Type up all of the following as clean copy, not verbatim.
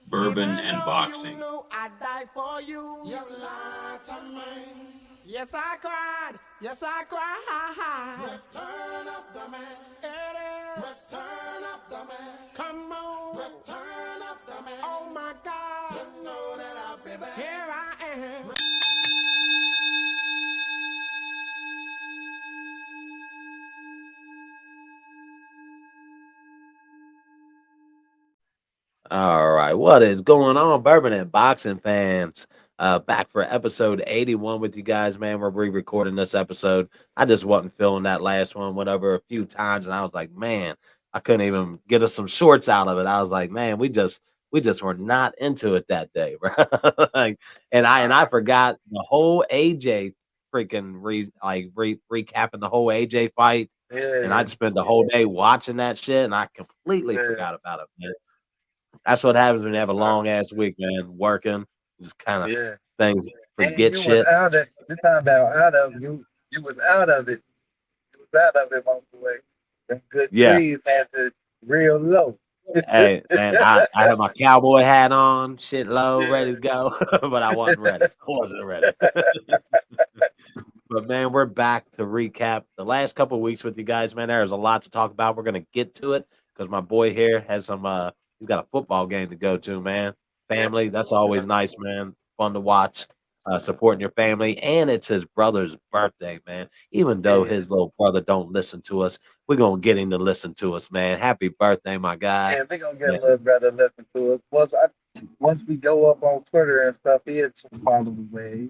Bourbon and Boxing. You know I die for you. You lied to me. Yes, I cried. Yes, I cried. Return of the man. It is. Return of the man. Come on. Return of the man. Oh my God. You know that I'll be back. Here I am. All right, what is going on, bourbon and boxing fans? Back for episode 81 with you guys, man. We're re-recording this episode. I just wasn't feeling that last one. Went over a few times, and I was like, man, I couldn't even get us some shorts out of it. I was like, man, we just were not into it that day, bro. Like, and I forgot the whole AJ freaking recapping the whole AJ fight, and Yeah, I'd spent the whole day watching that shit, and I completely yeah, forgot about it, man. That's what happens when you have a sorry. long ass week, man. Working, just kind of Yeah. things And forget you was shit. out of you talking about out of you was out of it. You was out of it, my boy. Them good Yeah. trees had to real low. Hey, man, I had my cowboy hat on, shit low, ready Yeah. to go, but I wasn't ready. I wasn't ready. But man, we're back to recap the last couple of weeks with you guys, man. There's a lot to talk about. We're gonna get to it because my boy here has some he's got a football game to go to, man. Yeah. Family, that's always nice, man. Fun to watch. Supporting your family, and it's his brother's birthday, man. Even though Yeah. his little brother don't listen to us, we're gonna get him to listen to us, man. Happy birthday, my guy. Yeah, we gonna get Yeah, a little brother listen to us. Once we go up on Twitter and stuff, he is following the way.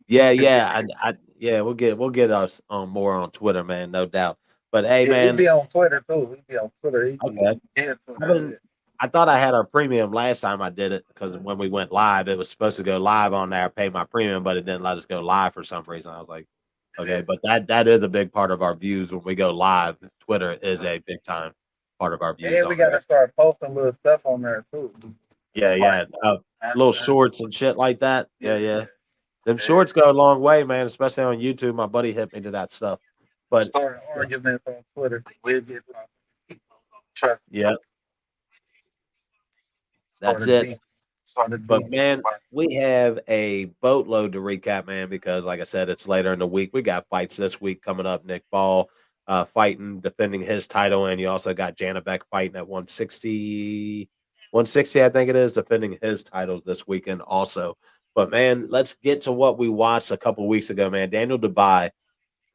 yeah. We'll get us on more on Twitter, man, no doubt. But hey, He man, be on Twitter too. He be on Twitter. okay. He on I've Twitter. been I thought I had our premium last time I did it because when we went live, it was supposed to go live on there. I paid my premium, but it didn't let us go live for some reason. I was like, okay, Yeah. but that is a big part of our views when we go live. Twitter is Uh, a big time part of our views and we on there. gotta start posting little stuff on there too. Yeah, Like yeah. I, Little I, shorts and shit like that. yeah, Yeah, yeah. Them yeah. shorts go a long way, man, especially on YouTube. My buddy hit me to that stuff. But Start arguments on Twitter. We'll get trust. yeah, that's Started it. beef. Started But beef. man, we have a boatload to recap, man, because like I said, it's later in the week. We got fights this week coming up. Nick Ball fighting, defending his title, and you also got Janabek fighting at 160, 160, I think it is, defending his titles this weekend also. But man, let's get to what we watched a couple weeks ago, man. Daniel Dubois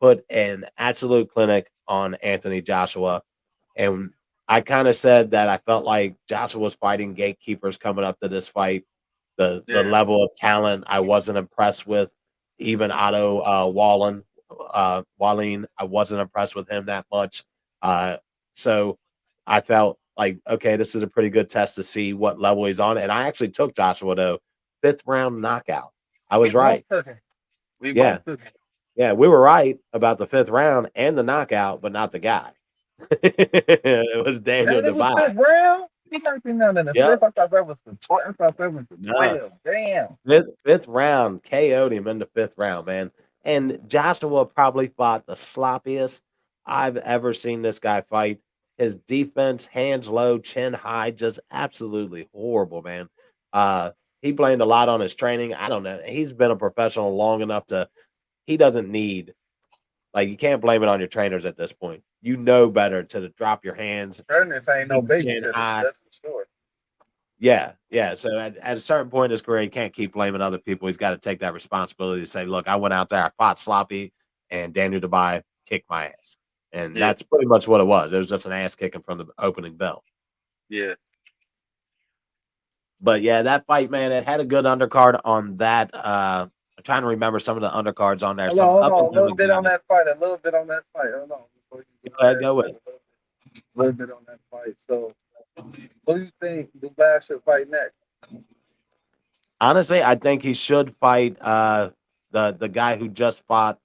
put an absolute clinic on Anthony Joshua. And I kind of said that I felt like Joshua was fighting gatekeepers coming up to this fight. The Yeah, level of talent I wasn't impressed with. Even Otto Wallin, I wasn't impressed with him that much. So I felt like, okay, this is a pretty good test to see what level he's on. And I actually took Joshua though, fifth round knockout. I we was both right. took it. We Yeah. both took it. Yeah, we were right about the fifth round and the knockout, but not the guy. It was Daniel And it was Dubois. fifth round. He knocked him down in the Yep. fifth. I thought that was the 12. I thought that was the No. 12. Damn. Fifth round, KO'd him in the fifth round, man. And Joshua probably fought the sloppiest I've ever seen this guy fight. His defense, hands low, chin high, just absolutely horrible, man. He blamed a lot on his training. I don't know. He's been a professional long enough to he doesn't need like you can't blame it on your trainers at this point. You know better to drop your hands, Ernest ain't no keep your chin babysitter. high. That's for sure. Yeah, yeah. So at a certain point in his career, he can't keep blaming other people. He's got to take that responsibility to say, "Look, I went out there, I fought sloppy, and Daniel Dubai kicked my ass." And Yeah, that's pretty much what it was. It was just an ass kicking from the opening bell. yeah. But yeah, that fight, man, it had a good undercard on that. I'm trying to remember some of the undercards on there. Some Hold up and on. A little coming bit on guys. that fight. A little bit on that fight. Hold on. Before you Go go ahead, there, go with it. a little bit on that fight. So, who do you think Dubai should fight next? Honestly, I think he should fight the guy who just fought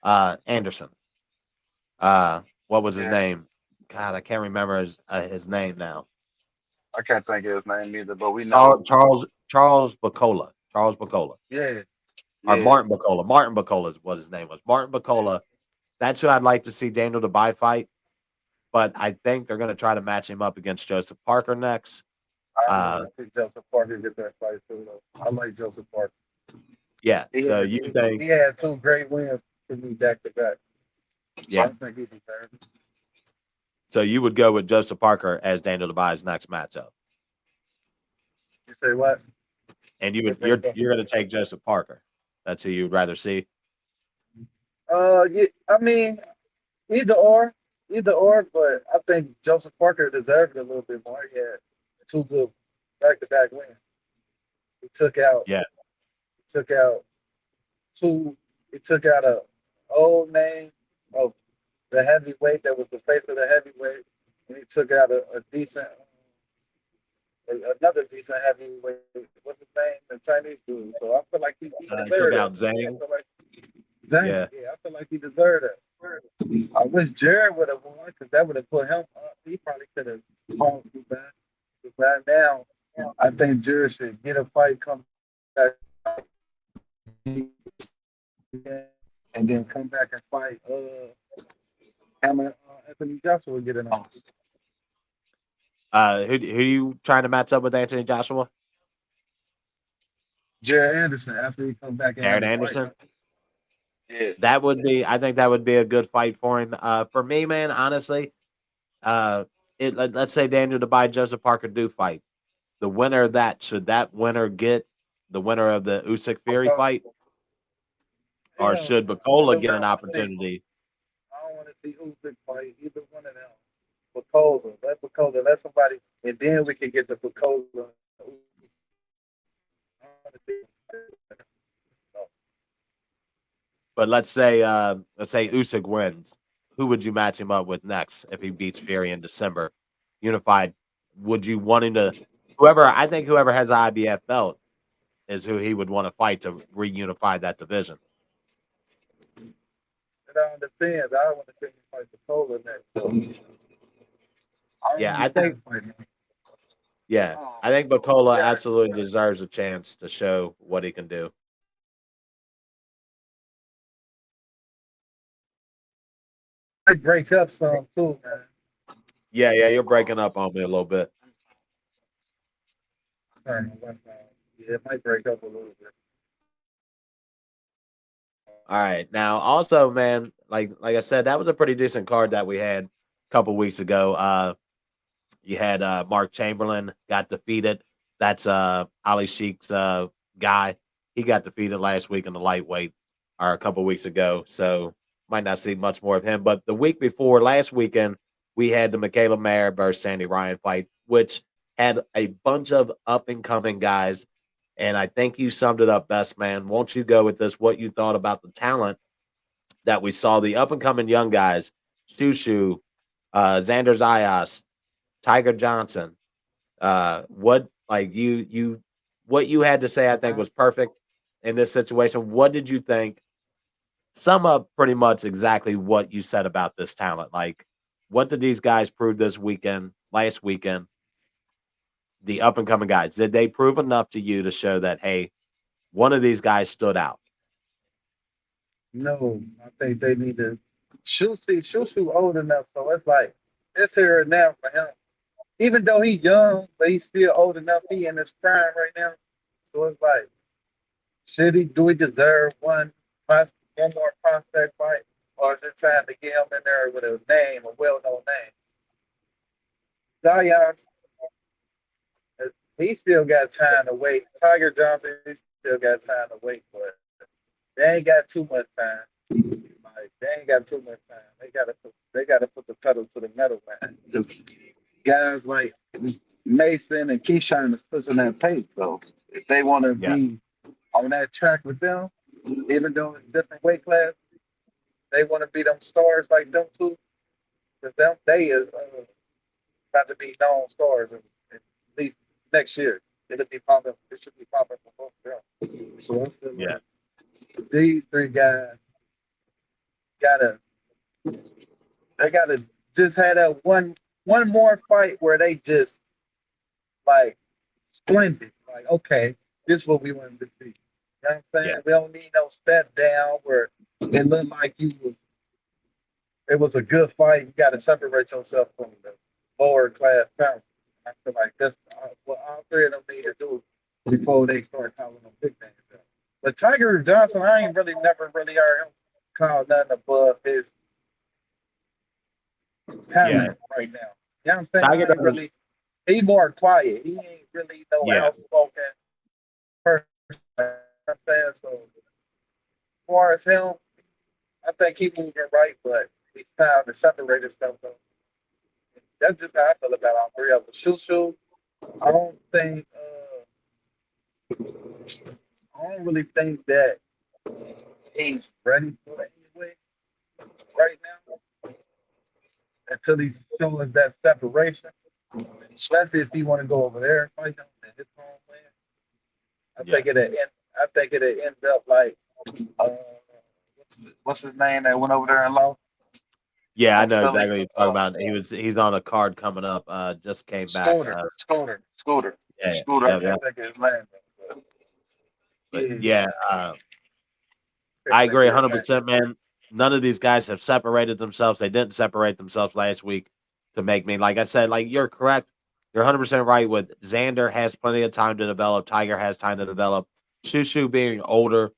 Anderson. What was his Yeah, name? God, I can't remember his name now. I can't think of his name either, but we know. Charles Bacola. Charles Bacola. Yeah, Or yeah, Martin Bacola. Martin Bacola is what his name was. Martin Bacola. That's who I'd like to see Daniel Dubai fight. But I think they're going to try to match him up against Joseph Parker next. I Uh, want to see Joseph Parker get that fight too. Though. I like Joseph Parker. yeah. He So had you two, think, he had two great wins for me back to back. So yeah. I think he deserved it. So you would go with Joseph Parker as Daniel Dubois' next matchup, You say what? and They you're break up. you're going to take Joseph Parker. That's who you'd rather see. Yeah, I mean, either or, either or. But I think Joseph Parker deserved it a little bit more. He had two good back-to-back wins. He took out, Yeah. he took out two. He took out a old name of the heavyweight that was the face of the heavyweight, and he took out a decent, another decent heavyweight. What's his name? The Chinese dude. So I feel like he Took deserved it. out I Zane. feel like Zane. Yeah. Yeah, I feel like he deserved it. I wish Jared would have won because that would have put him up. He probably could have fought too bad. But right now, I think Jared should get a fight, come back, and then come back and fight Anthony Joshua get it on. Who you trying to match up with Anthony Joshua? Jared Anderson after he come back and have Jared a fight. Anderson. Yeah. That would be. I think that would be a good fight for him. For me, man, honestly, uh, let's say Daniel Dubois, Joseph Parker do fight. The winner of that should that winner get the winner of the Usyk Fury Okay. fight, or Hell should no. I Bacola do get an not want to see. opportunity? I don't want to see Usyk fight either one of them. Bacola, let somebody, and then we can get the Bacola. I don't want to see. No. But let's say Usyk wins. Who would you match him up with next if he beats Fury in December? Unified. Would you want him to? Whoever I think whoever has the IBF belt is who he would want to fight to reunify that division. It all depends. I don't want to see him fight Bacola next. So I don't Yeah, want I to see think him fight him. yeah, Oh, I think Bacola yeah. absolutely deserves a chance to show what he can do. Might break up some too, man. Yeah, you're breaking up on me a little bit. Turn the left now. Yeah, it might break up a little bit. All right. Now, also, man, like I said, that was a pretty decent card that we had a couple weeks ago. You had Mark Chamberlain got defeated. That's Ali Sheik's guy. He got defeated last week in the lightweight or a couple weeks ago. So might not see much more of him. But the week before, last weekend, we had the Michaela Meyer versus Sandy Ryan fight, which had a bunch of up and coming guys. And I think you summed it up best, man. Won't you go with this? What you thought about the talent that we saw, the up and coming young guys, Shushu, Xander Zayas, Tiger Johnson. What like what you had to say I think was perfect in this situation. What did you think? Sum up pretty much exactly what you said about this talent. Like, what did these guys prove this weekend, last weekend? The up and coming guys, did they prove enough to you to show that hey, one of these guys stood out? No, I think they need to shoot old enough, so it's like it's here and now for him. Even though he's young, but he's still old enough. He in his prime right now. So it's like, do he deserve one more prospect fight? Or is it time to get him in there with a name, a well known name? Zion, he still got time to wait. Tiger Johnson, he still got time to wait, but they ain't got too much time. Like they ain't got too much time. They gotta put the pedal to the metal, man. Just guys like Mason and Keyshawn is pushing that pace. So if they want to Yeah, be on that track with them, even though it's different weight class, they want to be them stars like them too. Because them they is about to be known stars at least next year. It'll be popping. It should be popping for both of them. So I feel yeah, like these three guys gotta they gotta just have that one more fight where they just like splendid. Like, okay, this is what we wanted to see. You know what I'm yeah, saying? We don't need no step down where it looked like it was a good fight. You gotta separate yourself from the lower class talent. I feel like that's what all three of them need to do before they start calling them big names. But Tiger Johnson, I ain't really never really heard him call nothing above his Yeah, talent right now. You know what I'm saying? Tiger I ain't doesn't. really. He more quiet. He ain't really no Yeah, outspoken person. You know what I'm saying? So as far as him, I think he moving right, but it's time to separate himself. Though. That's just how I feel about all three of them. Shoo, I don't think. I don't really think that he's ready for it anyway right now until he shows that separation. Especially if he want to go over there and fight him in his homeland. I yeah, think it'll end. I think it'll end up like uh, what's his name that went over there and lost yeah. I from know Philly? exactly what you're talking about. He's on a card coming up. Just came back. Scooter. Yeah, Scooter. I yeah, yeah. can't think of his name. But But yeah, yeah, can't I think agree of his name. 100%, man. None of these guys have separated themselves. They didn't separate themselves last week to make me. Like I said, like you're correct. You're 100% right with Xander has plenty of time to develop. Tiger has time to develop. Shushu being older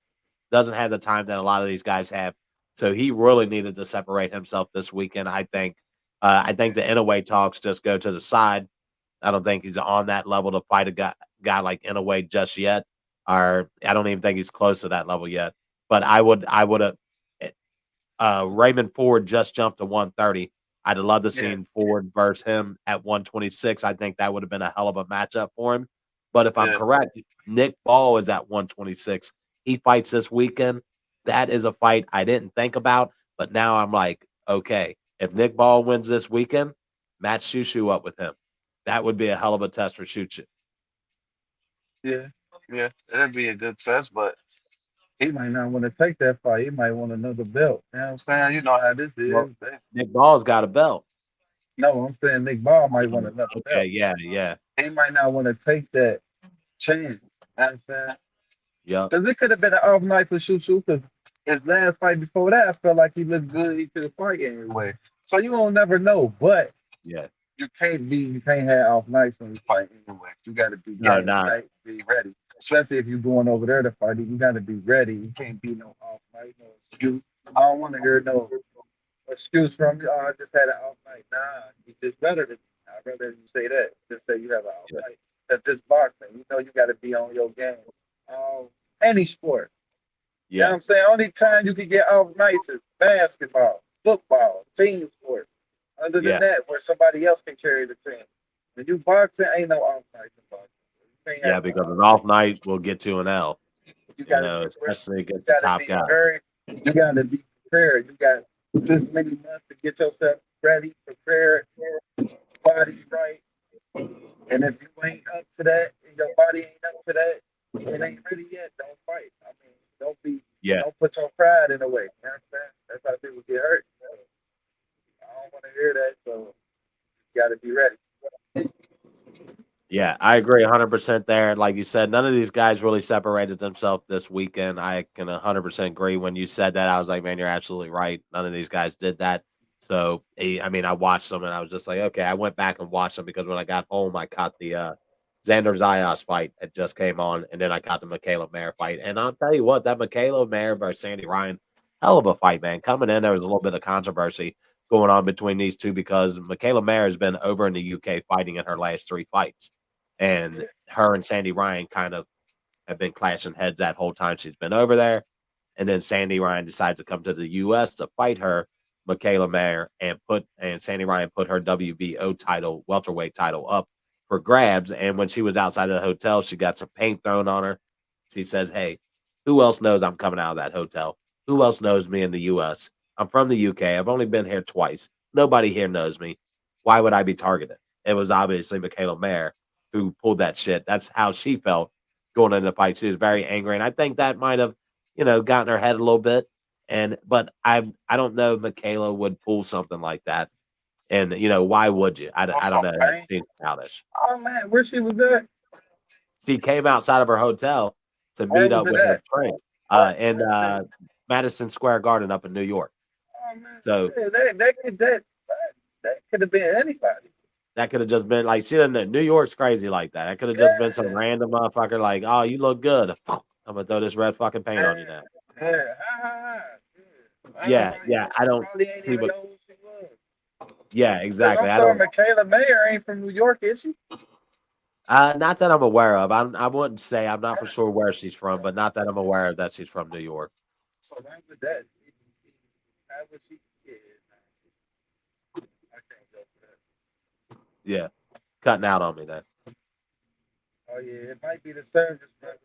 doesn't have the time that a lot of these guys have. So he really needed to separate himself this weekend. I think. I think the Inouye talks just go to the side. I don't think he's on that level to fight a guy like Inouye just yet. Or I don't even think he's close to that level yet. But I would have. Raymond Ford just jumped to 130. I'd have loved to Yeah, seen Ford versus him at 126. I think that would have been a hell of a matchup for him. But if I'm yeah, correct, Nick Ball is at 126. He fights this weekend. That is a fight I didn't think about, but now I'm like, okay, if Nick Ball wins this weekend, match Shushu up with him. That would be a hell of a test for Shushu. yeah, yeah. That'd be a good test, but he might not want to take that fight. He might want another belt. You know what I'm saying? You know how this Well, is. Nick Ball's got a belt. No, I'm saying Nick Ball might want another Okay, belt. yeah, yeah, He might not want to take that chance. You know what I'm saying? yep, Because it could have been an off night for Shushu because his last fight before that, I felt like he looked good. He could have fight anyway. So you won't never know. But yeah. you can't have off nights when you fight anyway. You got to be No, game not night, be ready. Especially if you're going over there to fight, you got to be ready. You can't be no off night, no excuse. I don't want to hear no excuse from you. Oh, I just had an off night. Nah, you just better than me. I'd rather you say that than say you have an off yeah, night. That's this boxing. You know you got to be on your game. Um, any sport. You know what yeah, I'm saying? Only time you can get off nights is basketball, football, team sports. Other than yeah. that, where somebody else can carry the team. When you boxing, ain't no off nights in boxing. You can't Yeah, have no because off an off night. night will get you an L, You gotta be ready. especially You against the gotta top be guy. very you gotta be prepared. You got this many months to get yourself ready, prepared, body right. And if you ain't up to that and your body ain't up to that, it ain't ready yet, don't fight. I mean, Yeah, don't put your pride in the way. You know what I'm saying? That's how people get hurt. So I don't want to hear that. So you got to be ready. yeah, I agree 100% there. Like you said, none of these guys really separated themselves this weekend. I can 100% agree. When you said that, I was like, man, you're absolutely right. None of these guys did that. So, I mean, I watched them and I was just like, okay, I went back and watched them because when I got home, I caught the Xander Zayas fight that just came on, and then I caught the Michaela Mayer fight. And I'll tell you what, that Michaela Mayer versus Sandy Ryan, hell of a fight, man. Coming in, there was a little bit of controversy going on between these two because Michaela Mayer has been over in the UK fighting in her last three fights. And Yeah, her and Sandy Ryan kind of have been clashing heads that whole time she's been over there. And then Sandy Ryan decides to come to the US to fight her, Michaela Mayer, and Sandy Ryan put her WBO title, welterweight title up for grabs. And when she was outside of the hotel, she got some paint thrown on her. She says, hey, who else knows I'm coming out of that hotel? Who else knows me in the US? I'm from the UK. I've only been here twice. Nobody here knows me. Why would I be targeted? It was obviously Michaela Mayer who pulled that shit. That's how she felt going into the fight. She was very angry. And I think that might have, gotten her head a little bit. But I don't know if Michaela would pull something like that. And why would you? I don't some know. That pain. seems childish. Oh man, where she was at? She came outside of her hotel to Where meet was up it with her at? train in Oh man, Madison Square Garden up in New York. oh man, So yeah, that could have been anybody. That could have just been like she didn't. New York's crazy like that. It could have just been some Yeah. random motherfucker like, oh, you look good. I'm gonna throw this red fucking paint Yeah. on you now. Yeah. Ha, ha, ha. Yeah. Ain't Yeah, nobody yeah. I don't probably ain't see even what. know who she was. Yeah, Cause exactly. I'm I sure don't. Michaela Mayer ain't from New York, is she? Not that I'm aware of. I wouldn't say I'm not for sure where she's from, but not that I'm aware of that she's from New York. So that was that. That was she. Yeah. I can't go for that. Yeah, cutting out on me there. Oh yeah, it might be the service, brother.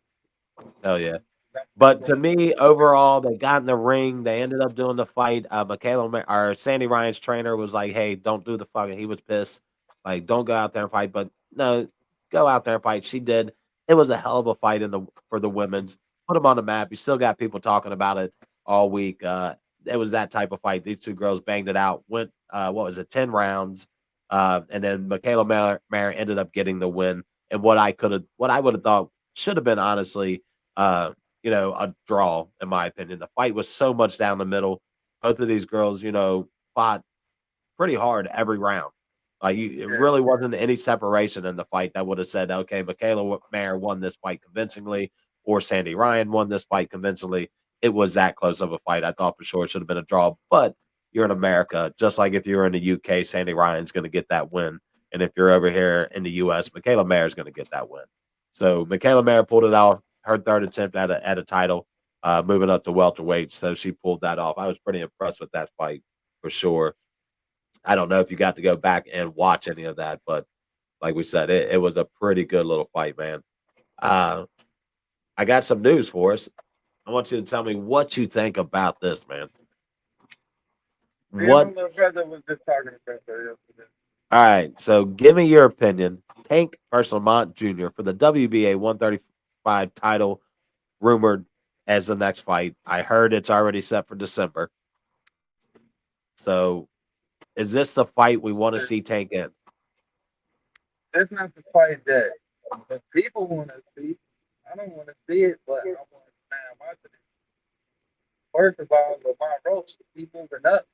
Hell yeah. Something's But going to me, overall, they got in the ring. They ended up doing the fight. Or Sandy Ryan's trainer was like, "Hey, don't do the fucking." He was pissed. Like, don't go out there and fight. But no, go out there and fight. She did. It was a hell of a fight for the women's. Put them on the map. You still got people talking about it all week. It was that type of fight. These two girls banged it out. Went what was it, 10 rounds? And then Mayer ended up getting the win. And what I would have thought should have been honestly. Uh, a draw, in my opinion. The fight was so much down the middle. Both of these girls, fought pretty hard every round. It yeah, really wasn't any separation in the fight that would have said, okay, Mayer won this fight convincingly, or Sandy Ryan won this fight convincingly. It was that close of a fight. I thought for sure it should have been a draw, but you're in America. Just like if you're in the UK, Sandy Ryan's going to get that win. And if you're over here in the US, Michaela Mayer is going to get that win. So Michaela Mayer pulled it off, her third attempt at a title, moving up to welterweight. So she pulled that off. I was pretty impressed with that fight for sure. I don't know if you got to go back and watch any of that, but like we said, it was a pretty good little fight, man. Uh, I got some news for us. I want you to tell me what you think about this, man. me and my What? little brother was just talking about that yesterday. All right. So, give me your opinion. Tank versus Lamont Jr. for the WBA 135 title, rumored as the next fight. I heard it's already set for December. So, is this the fight we want to see Tank in? That's not the fight that the people want to see. I don't want to see it, but I want to man watching it. First of all, Lamar Roach, he's moving up,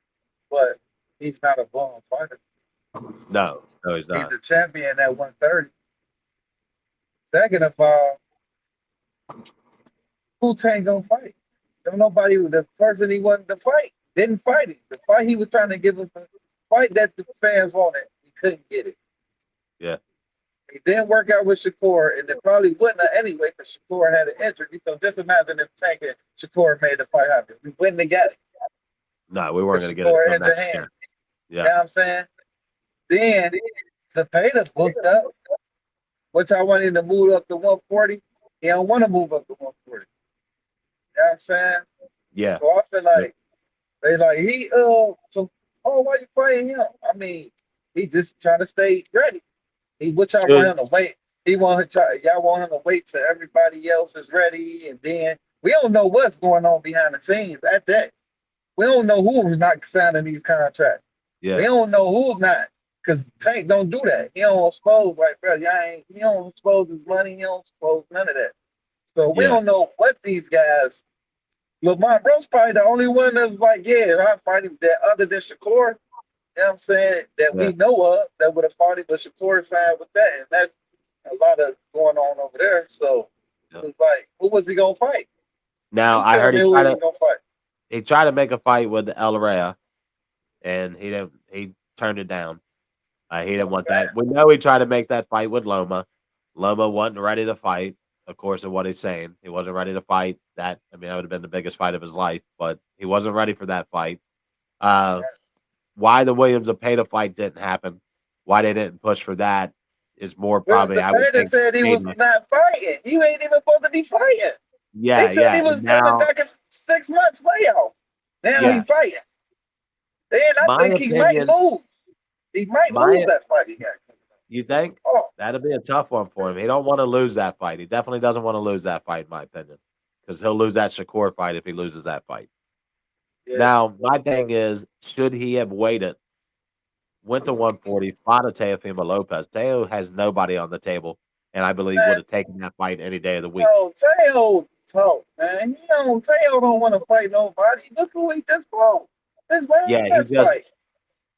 but he's not a born fighter. No, no, he's He's not. a champion at 130. Second of all, who Tank gonna fight? Don't nobody. The person he wanted to fight didn't fight him. The fight he was trying to give us, the fight that the fans wanted, he couldn't get it. Yeah, He didn't work out with Shakur, and it probably wouldn't have anyway because Shakur had an injury. So just imagine if Tank and Shakur made the fight happen. We wouldn't have got it no, we weren't because going to get it Shakur till injured next hand. year. You Yeah, know what I'm saying? Then Zepeda booked up, which I wanted to move up to 140. He don't want to move up to 140. You know what I'm saying? yeah, So I feel yep. like they like so why you fighting him? I mean, he just trying to stay ready. Which I want Should him to wait. Y'all want him to wait till everybody else is ready, and then we don't know what's going on behind the scenes at that. We don't know who's not signing these contracts. We yeah, don't know who's not, because Tank don't do that. He don't expose like bro, y'all ain't. He don't expose his money. He don't expose none of that. So we yeah, don't know what these guys. Lamont Brooks probably the only one that's like, yeah, I'm fighting that other than Shakur. You know what I'm saying? That yeah, we know of that would have fought him, but Shakur signed with that, and that's a lot of going on over there. So yeah. it was like, who was he gonna fight? Now You I tell heard me who he was gonna fight. he tried to make a fight with El Rea, and he didn't. He turned it down. He You know didn't what I'm want saying? that. We know he tried to make that fight with Loma. Loma wasn't ready to fight. Of course, of what he's saying, he wasn't ready to fight. That would have been the biggest fight of his life, but he wasn't ready for that fight. Uh, why the Williams and Peta fight didn't happen? Why they didn't push for that is more Well, probably I would Zepeda think. said he was not fighting. You ain't even supposed to be fighting. They Yeah, said yeah, he was and coming now back in 6 months layoff. Now he yeah, fighting. Then I my think he might opinion, lose. He might lose my that fight he got. you think Oh, that'd be a tough one for him. He don't want to lose that fight. He definitely doesn't want to lose that fight, in my opinion, because he'll lose that Shakur fight if he loses that fight. yeah. Now, my thing is, should he have waited, went to 140, fought a Teofimo Lopez? Teo has nobody on the table, and I believe would Man, have taken that fight any day of the week. no, Teo talk, man. Teo don't want to fight nobody. Look who he just fought. His Yeah, last fight.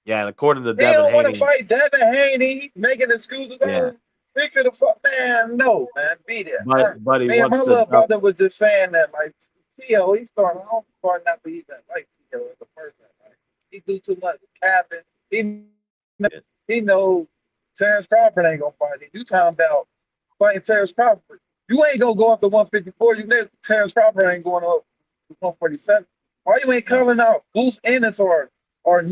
Yeah, and according to He Devin don't want to Haney, fight Devin Haney. He's making excuses. yeah, Oh, he could have fought. Man, no, man, be there. but he Me and my wants to little dump. brother was just saying that, like, T.O., he's starting. I'm starting not to even like T.O. as a person. Like, he do too much capping. He know Terrence Crawford ain't gonna fight him. You talking about fighting Terrence Crawford? You ain't gonna go up to 154. You know Terrence Crawford ain't going up to 147. Why you ain't No, calling out Bruce Ennis or or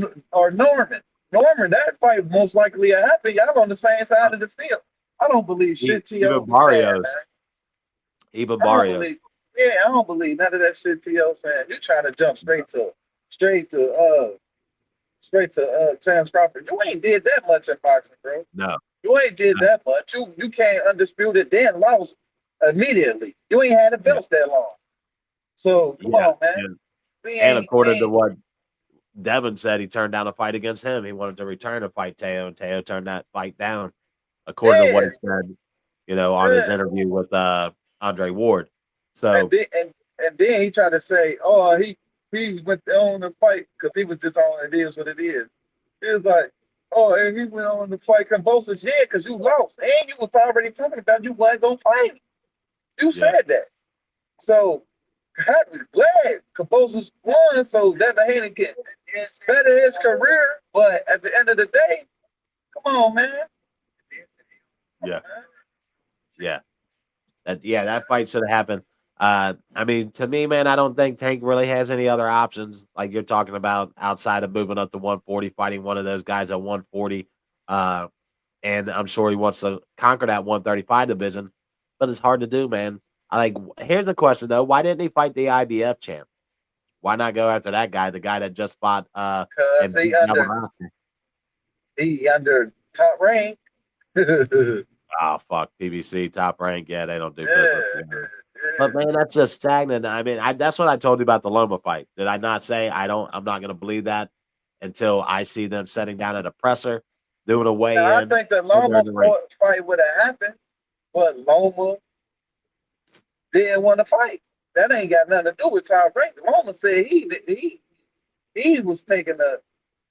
Norman? Norman, that fight most likely to happen. Y'all on the same side of the field. I don't believe shit T.O. even be saying, man. Barrios, even I don't Barrios. believe. Yeah, I don't believe none of that shit T.O. saying. You trying to jump straight to Terrence Crawford. You ain't did that much in boxing, bro. No, You ain't did no, that much. You came undisputed, then lost immediately. You ain't had the yeah, belts that long. So come yeah, on, man. and We according to ain't what Devin said, he turned down a fight against him. He wanted to return to fight Teo, and Teo turned that fight down. According to what yeah, he said, on his yeah. interview with Andre Ward. And So then and then he tried to say, oh, he went on the fight because he was just on it is what it is. He was like, oh, and he went on the fight convulsions, yeah, because you lost. And you was already talking about you wasn't gonna fight. You yeah, said that. So I was glad Composers won so Devin Haney can better his career. But at the end of the day, come on, man. Come yeah, on, man. yeah. That fight should have happened. I mean, to me, man, I don't think Tank really has any other options like you're talking about outside of moving up to 140, fighting one of those guys at 140. Uh, and I'm sure he wants to conquer that 135 division, but it's hard to do, man. Here's a question though: why didn't he fight the IBF champ? Why not go after that guy, the guy that just fought Cause and beat Yamanaka? he under top rank. yeah, Oh fuck, PBC top rank. Yeah, they don't do business yeah, together. But man, that's just stagnant. I mean, that's what I told you about the Loma fight. Did I not say I'm not going to believe that until I see them sitting down at a presser, doing a Now weigh I in, think the and they're Loma in the ring. fight would have happened, but Loma didn't want to fight. That ain't got nothing to do with top rank. Loma said he was taking a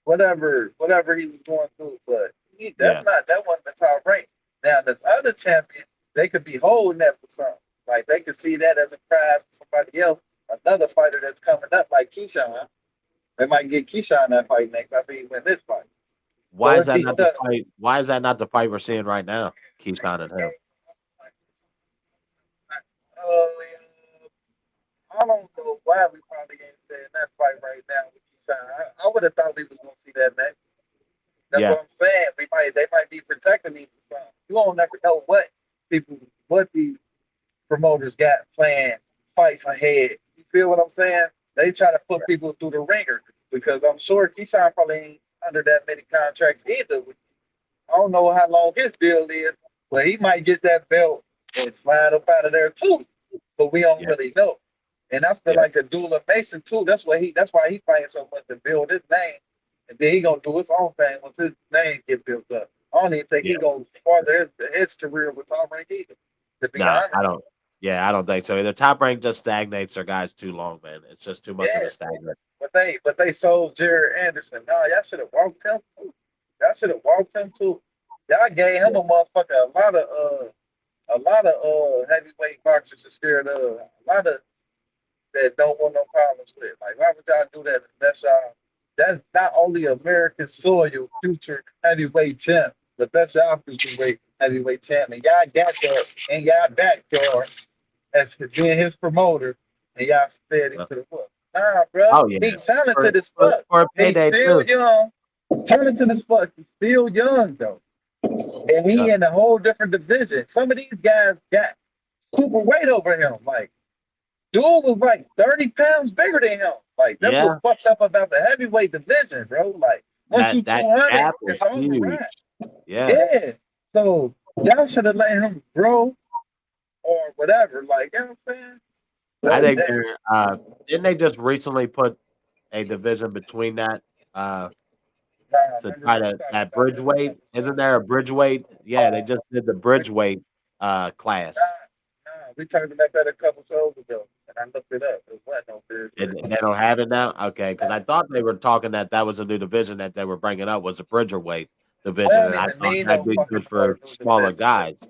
whatever he was going through. But Yeah, that wasn't the top rank. Now the other champion, they could be holding that for something. Like they could see that as a prize for somebody else, another fighter that's coming up like Keyshawn. They might get Keyshawn that fight next after he win this fight. why So is it'd that be not the stuck. fight? Why is that not the fight we're seeing right now? Keyshawn and him. I don't know why we probably ain't saying that fight right now with Keyshawn. I would have thought we was gonna see that next. That's Yeah, what I'm saying. They might be protecting him from something. You don't never know people what these promoters got planned fights ahead. You feel what I'm saying? They try to put people through the ringer because I'm sure Keyshawn probably ain't under that many contracts either. I don't know how long his deal is, but he might get that belt and slide up out of there too. But we don't yeah, really know. And I feel yeah, like the Dula Mason too. That's why he fighting so much to build his name. And then he gonna do his own thing once his name get built up. I don't even think yeah. he gonna further his career with Tom Rank either, to be Nah, honest. I don't. Yeah, I don't think so either. Top rank just stagnates their guys too long, man. It's just too much of a Yeah. stagnant. But they sold Jared Anderson. No, y'all should have walked him too. Y'all should have walked him too. Y'all gave him Yeah, a motherfucker a lot of heavyweight boxers are scared of. A lot of that don't want no problems with. Like, why would y'all do that? That's y'all. That's not only American soil future heavyweight champ, but that's y'all future weight heavyweight champ. And y'all got your and y'all back your as being his promoter, and y'all sped him yeah. to the foot. Nah, bro, Oh yeah, he talented as for, fuck. for a He's payday still too. young. Talented as fuck. He's still young though, and Yeah, he in a whole different division. Some of these guys got super weight over him. Like, dude was like 30 pounds bigger than him. Like, that's what's yeah. fucked up about the heavyweight division, bro. Like, once you That 200, gap it's is over, huge. right? Yeah. Yeah. So y'all should have let him grow or whatever. Like, you know what I'm saying? I But think that, they're didn't they just recently put a division between that nah, to remember try we to talked that about that. bridgeweight? Isn't there a bridgeweight? Yeah, they just did the We, bridgeweight nah, class. nah, We talked about that a couple shows ago, and I looked it up. It wasn't no They business. don't have it now? Okay, because I Nah. thought they were talking that was a new division that they were bringing up was the Bridgerweight We division, don't and I even thought need that'd no be fucking good more for new smaller division. guys.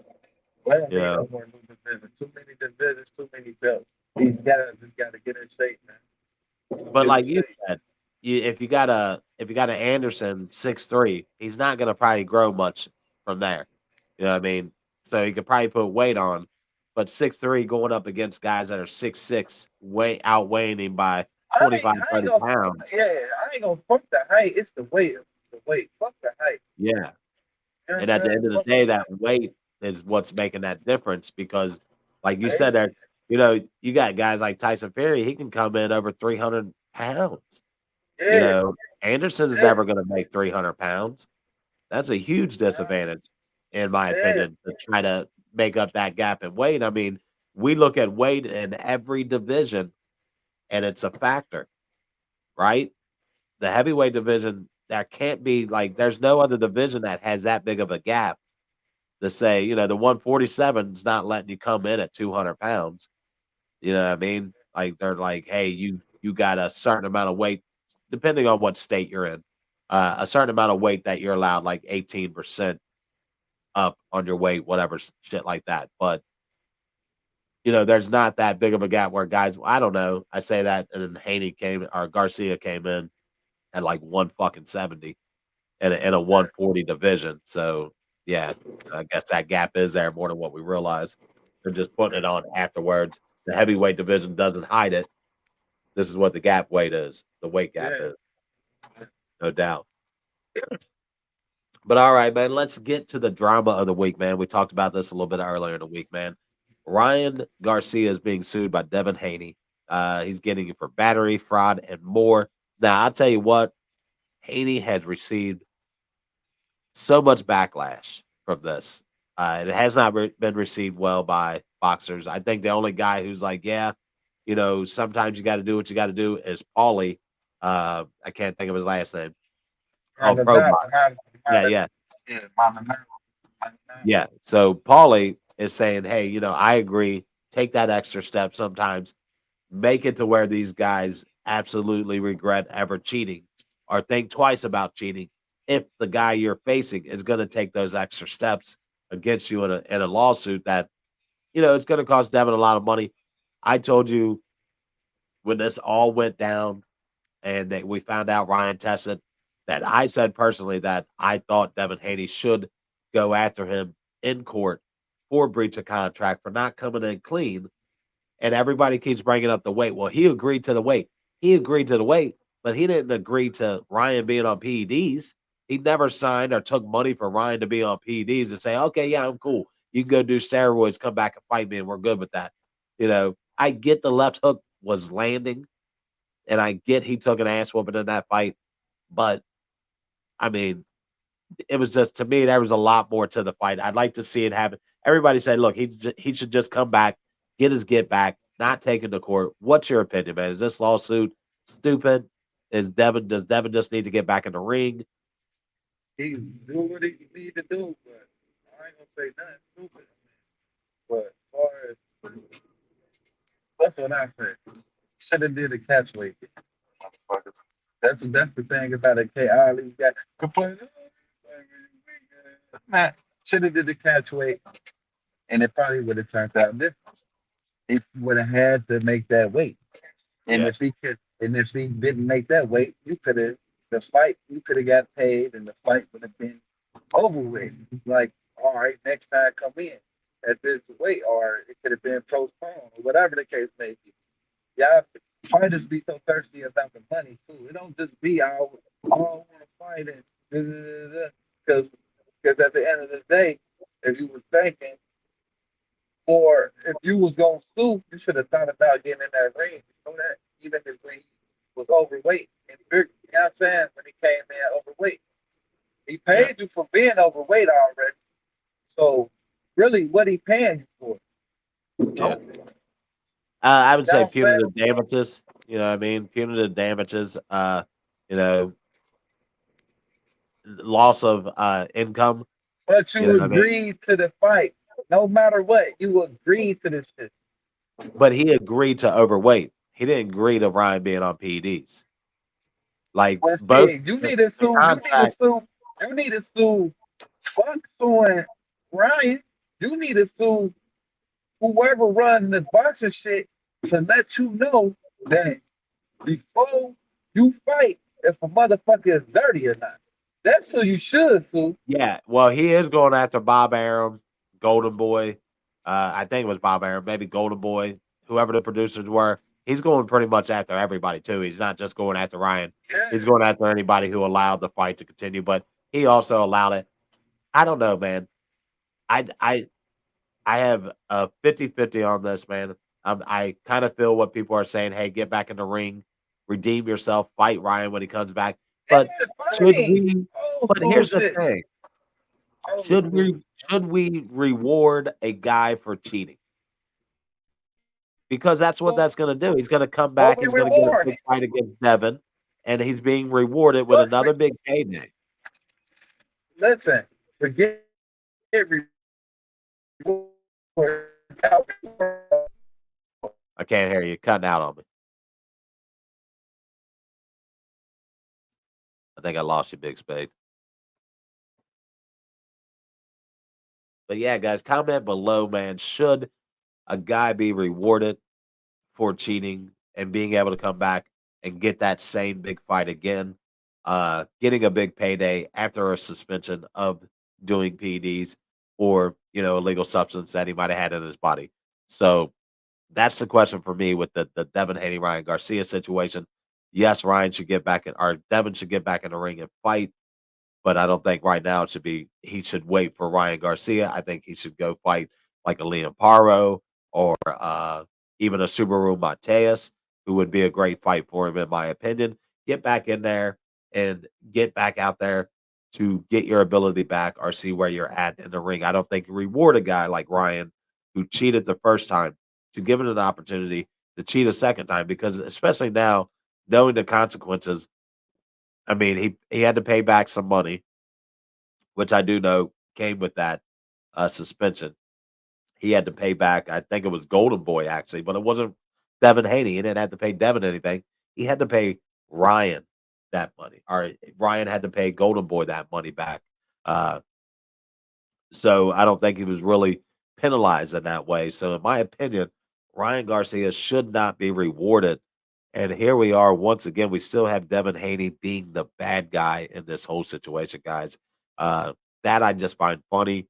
We don't You need know, no more new division. Too many divisions, too many belts. These guys just got to get in shape, man. but Get in like you shape. said, if you got an Anderson 6'3", he's not going to probably grow much from there. You know what I mean? So he could probably put weight on, but 6'3" going up against guys that are 6'6", way outweighing him by I ain't 25, 30 gonna. pounds. Yeah, I ain't gonna fuck the height. It's the weight. The weight. Fuck the height. Yeah. You know And what at I'm the saying? end of the Fuck the day, that height. weight is what's making that difference because, like you said, Yeah, there, you got guys like Tyson Fury. He can come in over 300 pounds. You yeah, know, Anderson is yeah, never going to make 300 pounds. That's a huge disadvantage, in my yeah. opinion, to try to make up that gap in weight. I mean, we look at weight in every division, and it's a factor, right? The heavyweight division, there can't be like, there's no other division that has that big of a gap to say, the 147 is not letting you come in at 200 pounds. You know what I mean? Like they're like, hey, you got a certain amount of weight, depending on what state you're in, a certain amount of weight that you're allowed, like 18% up on your weight, whatever shit like that. But there's not that big of a gap where guys, I don't know. I say that, and then Haney came or Garcia came in at like 170 in a 140 division. So yeah, I guess that gap is there more than what we realize. They're just putting it on afterwards. The heavyweight division doesn't hide it. This is what the gap weight is. The weight gap Yeah. is, no doubt. But all right, man, let's get to the drama of the week, man. We talked about this a little bit earlier in the week, man. Ryan Garcia is being sued by Devin Haney. He's getting it for battery, fraud, and more. Now, I'll tell you what, Haney has received so much backlash from this. It has not been received well by boxers. I think the only guy who's like, yeah, sometimes you got to do what you got to do is Paulie. I can't think of his last name. Oh, Pro Maldonado, Box. Yeah, yeah, yeah, Maldonado, Maldonado. yeah. So Paulie is saying, hey, I agree. Take that extra step sometimes. Make it to where these guys absolutely regret ever cheating or think twice about cheating if the guy you're facing is going to take those extra steps against you in a lawsuit that it's going to cost Devin a lot of money. I told you when this all went down and that we found out Ryan tested that I said personally that I thought Devin Haney should go after him in court for breach of contract for not coming in clean, and everybody keeps bringing up the weight. Well, he agreed to the weight. He agreed to the weight, but he didn't agree to Ryan being on PEDs. He never signed or took money for Ryan to be on PEDs and say, okay, yeah, I'm cool. You can go do steroids, come back and fight me, and we're good with that. I get the left hook was landing, and I get he took an ass whooping in that fight, but I mean, it was just to me there was a lot more to the fight. I'd like to see it happen. Everybody said, "Look, he should just come back, get his get back, not taken to court." What's your opinion, man? Is this lawsuit stupid? Does Devin just need to get back in the ring? He do what he need to do, but I ain't gonna say nothing stupid. But as far as that's what I say. Should have did a catch weight, motherfuckers. That's the thing about it. All these guys complaining. Nah, should have did the catch weight, and it probably would have turned out different. He would have had to make that weight. And Yeah, if he didn't make that weight, the fight, you could have got paid, and the fight would have been over with. Like, all right, next time come in at this weight, or it could have been postponed, or whatever the case may be. Y'all fighters be so thirsty about the money too. It don't just be all want to fight and because at the end of the day, if you was thinking or if you was gonna sue, you should have thought about getting in that ring. You know that even if when he was overweight and big, you know what I'm saying, when he came in overweight. He yeah, paid you for being overweight already. So really what he paying you for? yeah. Nothing. You I would know say what I'm saying? punitive damages. You know what I mean? Punitive damages. You know, loss of income. But You know you what I mean? agreed to the fight. No matter what, you agreed to this shit. But he agreed to overweight. He didn't agree to Ryan being on PEDs. Like But both shit, you the, need to the sue. You need to contract, sue. You need to sue. Fuck suing Ryan. You need to sue whoever run the boxing shit to let you know that before you fight, if a motherfucker is dirty or not. That's who you should sue. yeah. Well, he is going after Bob Arum, Golden Boy. I think it was Bob Arum, maybe Golden Boy, whoever the producers were. He's going pretty much after everybody too. He's not just going after Ryan. Yeah. He's going after anybody who allowed the fight to continue. But he also allowed it. I don't know, man. I I I have a 50-50 on this, man. I kind of feel what people are saying. Hey, get back in the ring, redeem yourself, fight Ryan when he comes back. But Yeah, should funny. we? Old But school here's the shit. thing: Old should school. we should we reward a guy for cheating? Because that's what Who, that's going to do. He's going to come who back. we He's going to get a big rewarding? fight against Devin, and he's being rewarded with What? another big payday. Listen, forget reward. I can't hear you cutting out on me. I think I lost you, Big Spade. But yeah, guys, comment below, man. Should a guy be rewarded for cheating and being able to come back and get that same big fight again, getting a big payday after a suspension of doing PEDs or illegal substance that he might have had in his body. So that's the question for me with the Devin Haney Ryan Garcia situation. Yes, Ryan should get back in, or Devin should get back in the ring and fight. But I don't think right now it should be he should wait for Ryan Garcia. I think he should go fight like a Liam Paro or even a Subaru Mateus, who would be a great fight for him, in my opinion. Get back in there and get back out there to get your ability back or see where you're at in the ring. I don't think you reward a guy like Ryan who cheated the first time to give him an opportunity to cheat a second time because especially now, knowing the consequences, I mean, he had to pay back some money, which I do know came with that suspension. He had to pay back, I think it was Golden Boy actually, but it wasn't Devin Haney. He didn't have to pay Devin anything. He had to pay Ryan that money. Or Ryan had to pay Golden Boy that money back. Uh, so I don't think he was really penalized in that way. So in my opinion, Ryan Garcia should not be rewarded. And here we are once again. We still have Devin Haney being the bad guy in this whole situation, guys. Uh, that I just find funny.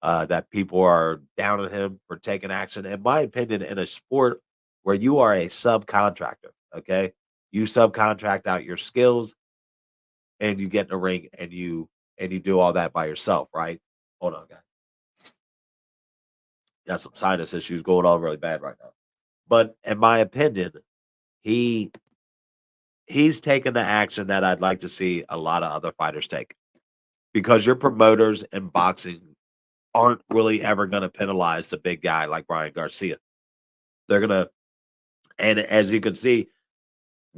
That people are down on him for taking action. In my opinion, in a sport where you are a subcontractor, okay, you subcontract out your skills and you get in the ring and you do all that by yourself, right? Hold on, guys. Got some sinus issues going on really bad right now. But in my opinion, he he's taken the action that I'd like to see a lot of other fighters take because your promoters in boxing aren't really ever going to penalize the big guy like Ryan Garcia. They're gonna, and as you can see,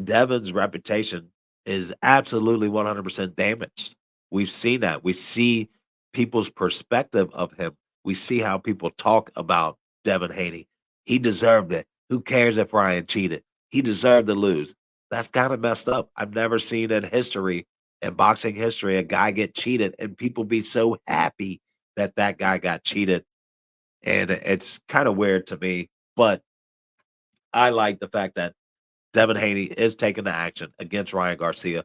Devin's reputation is absolutely 100% damaged. We've seen that. We see people's perspective of him. We see how people talk about Devin Haney. He deserved it. Who cares if Ryan cheated? He deserved to lose. That's kind of messed up. I've never seen in history, in boxing history, a guy get cheated and people be so happy that that guy got cheated. And it's kind of weird to me, but I like the fact that Devin Haney is taking the action against Ryan Garcia.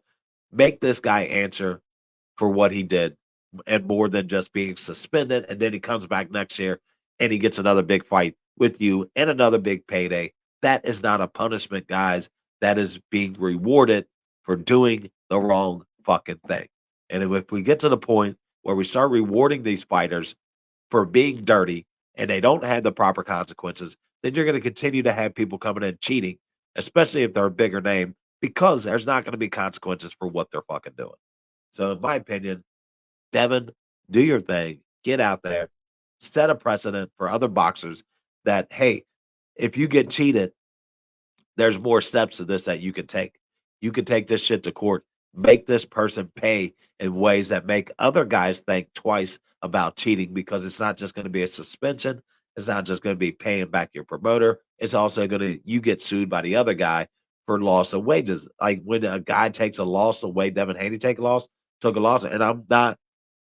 Make this guy answer for what he did and more than just being suspended. And then he comes back next year and he gets another big fight with you and another big payday. That is not a punishment, guys. That is being rewarded for doing the wrong fucking thing. And if we get to the point where we start rewarding these fighters for being dirty and they don't have the proper consequences, then you're going to continue to have people coming in cheating, especially if they're a bigger name, because there's not going to be consequences for what they're fucking doing. So, in my opinion, Devin, do your thing, get out there, set a precedent for other boxers that, hey, if you get cheated, there's more steps to this that you can take. You can take this shit to court, make this person pay in ways that make other guys think twice about cheating because it's not just going to be a suspension. It's not just going to be paying back your promoter. It's also going to you get sued by the other guy for loss of wages. Like when a guy takes a loss, the way Devin Haney took a loss, and I'm not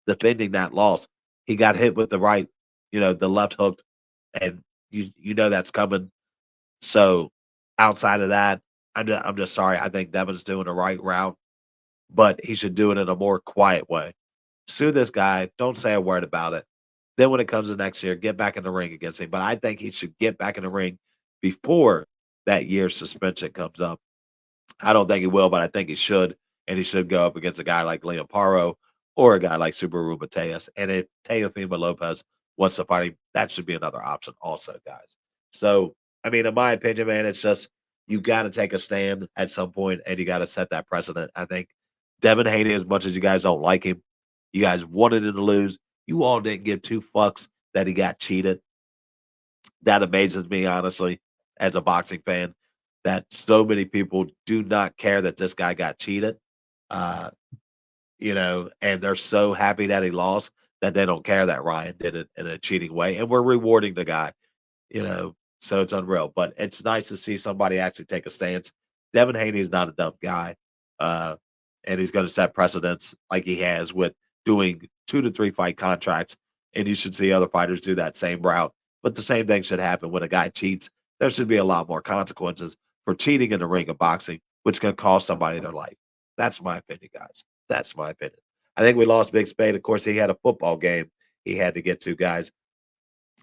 defending that loss. He got hit with the right, the left hook, and you know that's coming. So outside of that, I'm just sorry. I think Devin's doing the right route, but he should do it in a more quiet way. Sue this guy. Don't say a word about it. Then when it comes to next year, get back in the ring against him. But I think he should get back in the ring before that year's suspension comes up. I don't think he will, but I think he should, and he should go up against a guy like Liam Paro or a guy like Subaru Mateus. And if Teofimo Lopez wants to fight him, that should be another option also, guys. So, I mean, in my opinion, man, it's just you got to take a stand at some point, and you got to set that precedent. I think Devin Haney, as much as you guys don't like him, you guys wanted him to lose. You all didn't give two fucks that he got cheated. That amazes me, honestly, as a boxing fan, that so many people do not care that this guy got cheated. Uh, and they're so happy that he lost that they don't care that Ryan did it in a cheating way. And we're rewarding the guy, so it's unreal. But it's nice to see somebody actually take a stance. Devin Haney is not a dumb guy. Uh, and he's going to set precedents like he has with doing 2 to 3 fight contracts. And you should see other fighters do that same route. But the same thing should happen when a guy cheats. There should be a lot more consequences for cheating in the ring of boxing, which can cost somebody their life. That's my opinion, guys. That's my opinion. I think we lost Big Spade. Of course, he had a football game he had to get to, guys.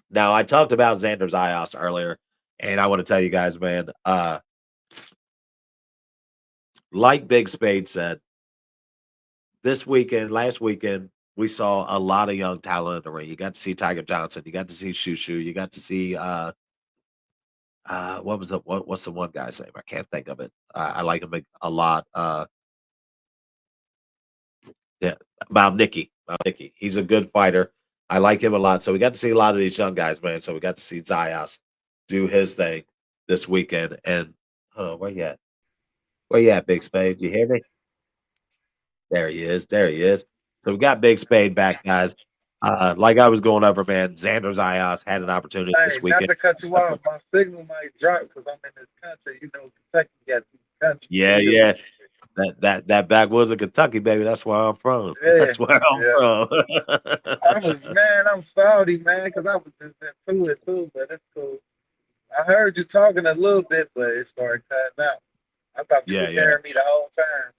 Now, I talked about Xander Zayas earlier, and I want to tell you guys, man, like Big Spade said, last weekend, we saw a lot of young talent in the ring. You got to see Tiger Johnson. You got to see Shushu. You got to see what's the one guy's name? I can't think of it. I like him a lot. Yeah, about Nicky. About Nicky. He's a good fighter. I like him a lot. So we got to see a lot of these young guys, man. So we got to see Zayas do his thing this weekend. And where you at? Where you at, Big Spade? You hear me? There he is. There he is. So we got Big Spade back, guys. Like I was going over, man, Xander Zayas had an opportunity Hey, this not weekend. to cut you off, my signal might drop because I'm in this country. You know, Kentucky got two countries. Yeah, You yeah. That backwoods of Kentucky, baby. That's where I'm from. yeah, That's where I'm yeah. from. I'm sorry, man, because I was just into it too, but it's cool. I heard you talking a little bit, but it started cutting out. I thought you Yeah, was yeah. hearing me the whole time.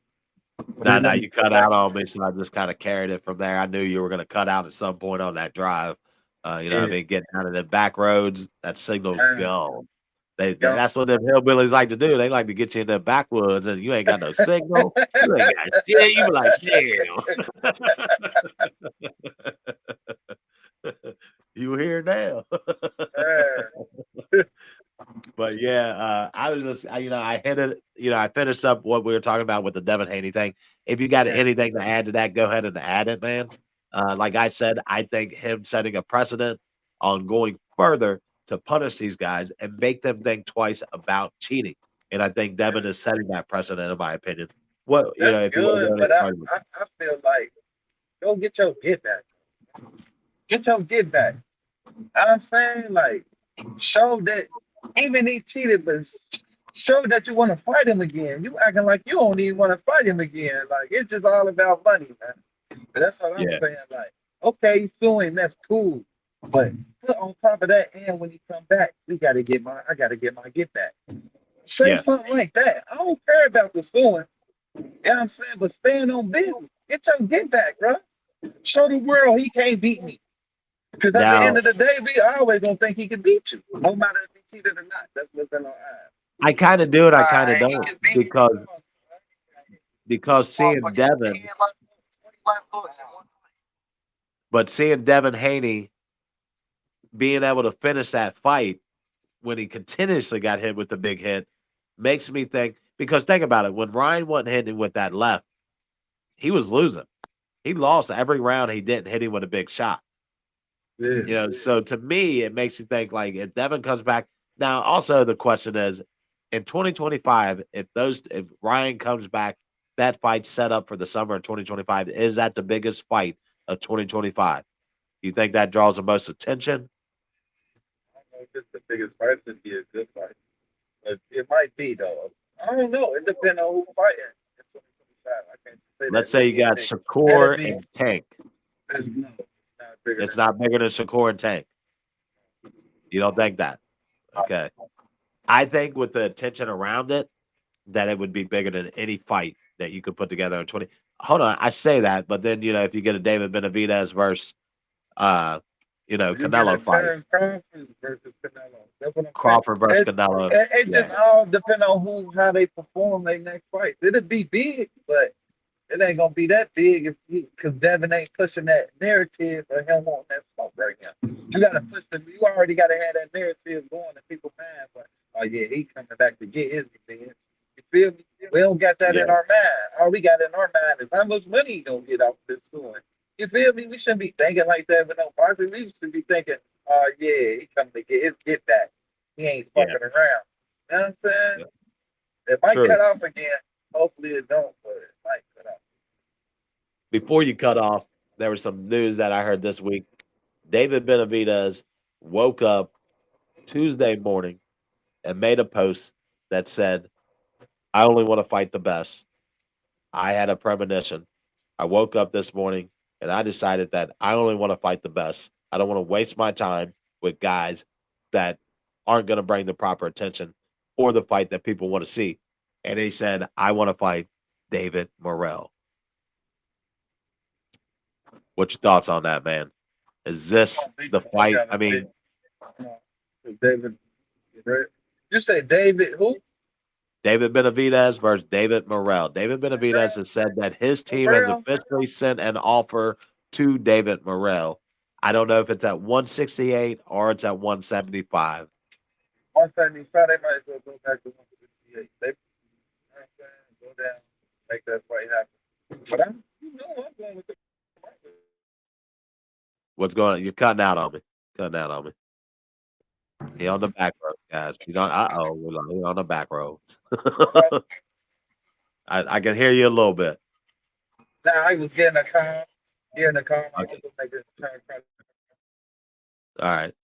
But No, then no, let me you go cut back. out on me, so I just kind of carried it from there. I knew you were going to cut out at some point on that drive. I Yeah, mean, getting out of the back roads, that signal's uh, gone. go. That's what them hillbillies like to do. They like to get you in the backwoods, and you ain't got no signal. You ain't got shit. You be like, damn. You here now? uh, But yeah, I was just, I hit it. I finished up what we were talking about with the Devin Haney thing. If you got yeah, anything to add to that, go ahead and add it, man. Like I said, I think him setting a precedent on going further to punish these guys and make them think twice about cheating. And I think Devin is setting that precedent, in my opinion. What that's if you want to good, go ahead but and argue. I feel like go get your get back. Get your get back. I'm saying, like, show that even he cheated, but show that you want to fight him again. You acting like you don't even want to fight him again. Like, it's just all about money, man. That's what I'm Yeah, saying. Like, okay, suing, that's cool. But put on top of that, and when he come back, I gotta get my get back. Say yeah, something like that. I don't care about the suing. You know what I'm saying? But stand on business. Get your get back, bro. Show the world he can't beat me. Because at the end now of the day, we always gonna think he can beat you, no matter if he cheated or not. That's what's in our eyes. I kind of do it. I kind of He don't can beat you. because Motherfucker, seeing get 10 Devin, left, 20 left hooks in one. but seeing Devin Haney being able to finish that fight when he continuously got hit with the big hit makes me think because think about it, when Ryan wasn't hitting with that left, he was losing. He lost every round he didn't hit him with a big shot. Yeah, So to me, it makes you think like if Devin comes back. Now, also the question is in 2025, if Ryan comes back, that fight's set up for the summer of 2025. Is that the biggest fight of 2025? You think that draws the most attention? I don't know if it's the biggest fight. It'd be a good fight, but it might be though. I don't know. It depends on who's fighting in 2025. I can't say that Let's it'll say you be a got big. That'll Shakur be and Tank. no, not bigger It's than not bigger than Shakur and Tank. You don't think that? Okay. I think with the attention around it, that it would be bigger than any fight that you could put together in 20. Hold on, I say that, but then if you get a David Benavidez versus uh, you get a Canelo fight, Terrence Crawford versus Canelo. That's what I'm saying. Crawford versus Canelo. It Yeah, just all depend on how they perform their next fight. It'll be big, but it ain't gonna be that big if because Devin ain't pushing that narrative of him wanting that smoke right now. You gotta push them. You already gotta have that narrative going in people's minds. Like, oh yeah, he coming back to get his revenge. You feel me? We don't got that yeah, in our mind. All we got in our mind is how much money he gonna get off this story. You feel me? We shouldn't be thinking like that with no partner. We should be thinking, oh yeah, he coming to get his get back. He ain't yeah, fucking around. You know what I'm saying? yeah. It might True. cut off again. Hopefully it don't, but it might cut off. Before you cut off, there was some news that I heard this week. David Benavidez woke up Tuesday morning and made a post that said, "I only want to fight the best. I had a premonition. I woke up this morning and I decided that I only want to fight the best. I don't want to waste my time with guys that aren't going to bring the proper attention or the fight that people want to see." And he said, "I want to fight David Morrell." What's your thoughts on that, man? Is this don't think the I fight? got I a big mean, David. Right? You say David who? David Benavidez versus David Morrell. David Benavidez has said that his team has Morrell? officially sent an offer to David Morrell. I don't know if it's at 168 or it's at 175. 175, they might as well go back to 168. They, you know what I'm saying? Go down, make that fight happen. But I'm going with the. What's going on? You're cutting out on me. Cutting out on me. He on the back road, guys. He's on. He's on the back roads. I can hear you a little bit. Now I was getting a calm, getting a calm. I'm Okay. gonna make this turn. All right.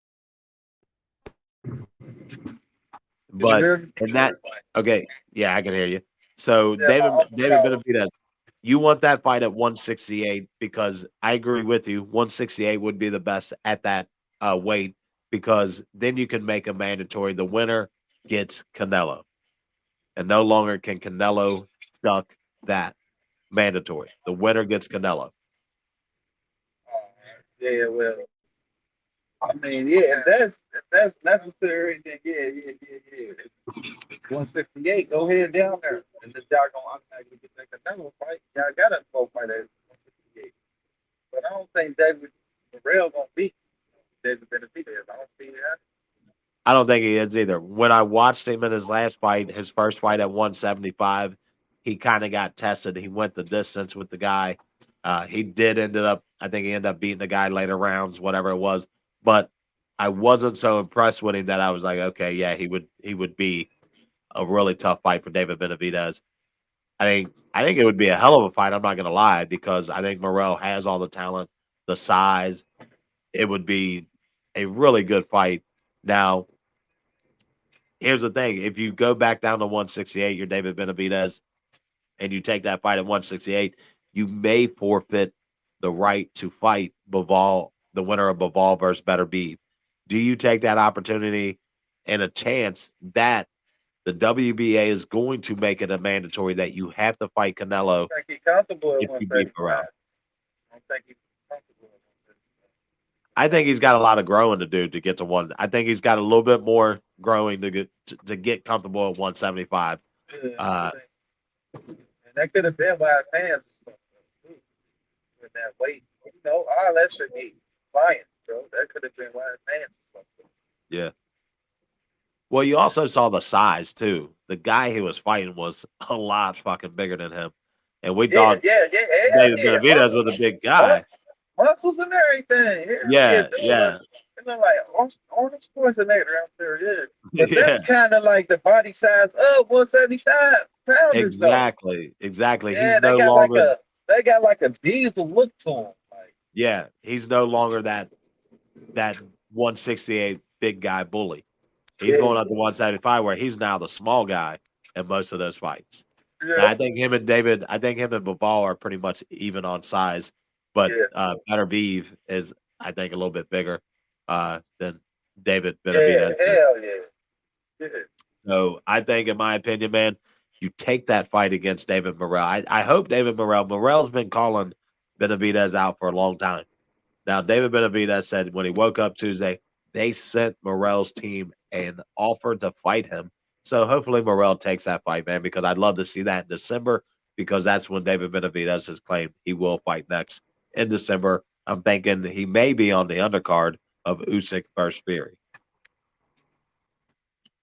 Did you But hear me? in that, okay, yeah, I can hear you. So Yeah, my uncle David called. Benavidez, you want that fight at 168 because I agree with you. 168 would be the best at that weight because then you can make a mandatory. The winner gets Canelo, and no longer can Canelo duck that mandatory. The winner gets Canelo. Yeah, well, I mean, yeah, if that's necessary, then yeah. 168, go ahead down there. And the y'all gonna automatically get that Canelo fight. Y'all gotta go fight at 168. But I don't think David Morrell gonna beat David Benavidez. I don't see that. I don't think he is either. When I watched him in his last fight, his first fight at 175, he kind of got tested. He went the distance with the guy. He did ended up, I think he ended up beating the guy later rounds, whatever it was. But I wasn't so impressed with him that I was like, okay, yeah, he would be a really tough fight for David Benavidez. I think it would be a hell of a fight. I'm not gonna lie because I think Morrell has all the talent, the size. It would be a really good fight. Now, here's the thing: if you go back down to 168, you're David Benavidez, and you take that fight at 168, you may forfeit the right to fight Bivol, the winner of Bivol versus Better Beef. Do you take that opportunity and a chance that the WBA is going to make it a mandatory that you have to fight Canelo I think he's comfortable at if you beat 175. Burrell? I don't think he's comfortable at 175. I think he's got a lot of growing to do to get to one. I think he's got a little bit more growing to get comfortable at 175. Yeah, Uh, and that could have been why his hands was fucked up, too, with that weight. All that should be science, bro. That could have been why his hands was fucked up. yeah. Well, you also saw the size too. The guy he was fighting was a lot fucking bigger than him, and we Yeah, thought hell David yeah. Benavidez was a big Mus- guy. muscles and everything. Hell yeah, Yeah, dude. yeah, Like Arnold Schwarzenegger out there, yeah. But yeah. that's kind of like the body size of 175 pounders, though. Exactly, exactly. He's Yeah, no longer. they got like a diesel look to him. Like, Yeah, he's no longer that 168 big guy bully. He's Yeah, going up to 175 where he's now the small guy in most of those fights. Now yeah, I think him and Bivol are pretty much even on size, but yeah, Better Beeve is I think a little bit bigger than David yeah. Benavidez is. Hell yeah, yeah. So I think, in my opinion, man, you take that fight against David Morrell. I hope David Morrell's been calling Benavidez out for a long time. Now, David Benavidez said when he woke up Tuesday, they sent Morrell's team an offer to fight him. So hopefully Morrell takes that fight, man, because I'd love to see that in December because that's when David Benavidez has claimed he will fight next in December. I'm thinking he may be on the undercard of Usyk versus Fury,